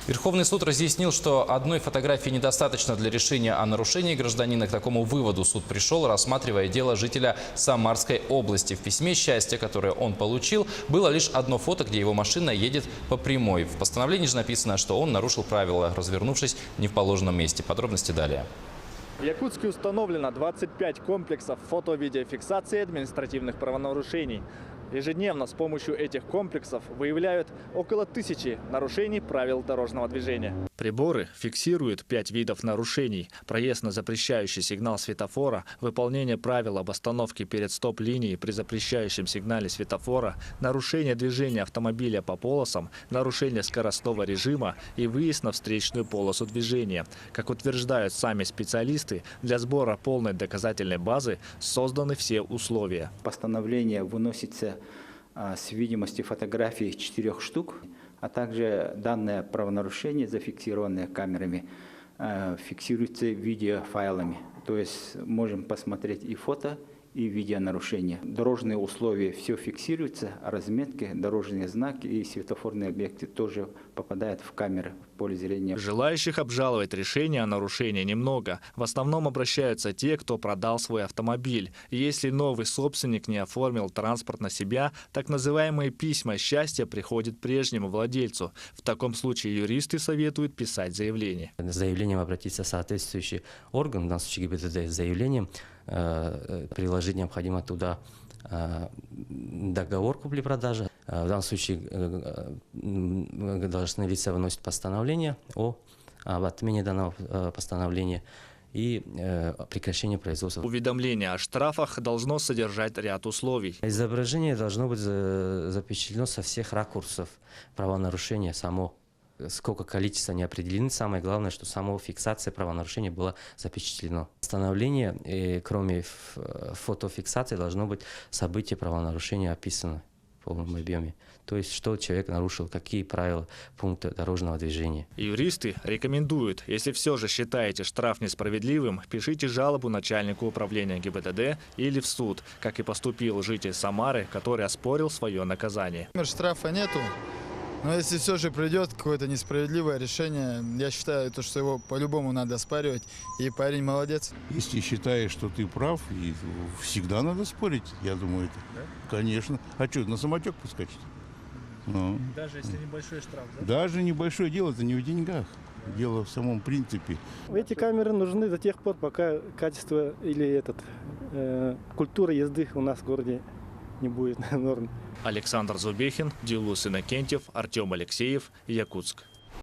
Верховный суд разъяснил, что одной фотографии недостаточно для решения о нарушении гражданина. К такому выводу суд пришел, рассматривая дело жителя Самарской области. В письме счастья, которое он получил, было лишь одно фото, где его машина едет по прямой. В постановлении же написано, что он нарушил правила, развернувшись не в положенном месте. Подробности далее. В Якутске установлено 25 комплексов фото-видеофиксации административных правонарушений. Ежедневно с помощью этих комплексов выявляют около 1000 нарушений правил дорожного движения. Приборы фиксируют 5 видов нарушений: проезд на запрещающий сигнал светофора, выполнение правил об остановке перед стоп-линией при запрещающем сигнале светофора, нарушение движения автомобиля по полосам, нарушение скоростного режима и выезд на встречную полосу движения. Как утверждают сами специалисты, для сбора полной доказательной базы созданы все условия. Постановление выносится с видимости фотографий 4 штук, а также данное правонарушение, зафиксированное камерами, фиксируется видеофайлами. То есть можем посмотреть и фото, и видеонарушения. Дорожные условия все фиксируются, а разметки, дорожные знаки и светофорные объекты тоже попадают в камеры в поле зрения. Желающих обжаловать решение о нарушении немного. В основном обращаются те, кто продал свой автомобиль. Если новый собственник не оформил транспорт на себя, так называемые письма счастья приходят прежнему владельцу. В таком случае юристы советуют писать заявление. С заявлением обратиться в соответствующий орган, в данном случае ГИБДД, с заявлением, приложить необходимо туда договор купли-продажи. В данном случае должностные лица выносят постановление об отмене данного постановления и прекращение производства. Уведомление о штрафах должно содержать ряд условий. Изображение должно быть запечатлено со всех ракурсов правонарушения само. Сколько количества не определено. Самое главное, что сама фиксация правонарушения была запечатлено. Постановление, кроме фотофиксации, должно быть событие правонарушения описано в полном объеме. То есть, что человек нарушил, какие правила, пункты дорожного движения. Юристы рекомендуют, если все же считаете штраф несправедливым, пишите жалобу начальнику управления ГИБДД или в суд, как и поступил житель Самары, который оспорил свое наказание. Штрафа нету. Но если все же придет какое-то несправедливое решение, я считаю, что его по-любому надо оспаривать. И парень молодец. Если считаешь, что ты прав, и всегда надо спорить, я думаю, это. Да? Конечно. А что, на самотек поскочить? Ну. Даже если небольшой штраф, да? Даже небольшое дело, это не в деньгах. Дело в самом принципе. Эти камеры нужны до тех пор, пока качество или культура езды у нас в городе не будет норм. Александр Зубехин, Дилус Иннокентьев, Артем Алексеев, Якутск.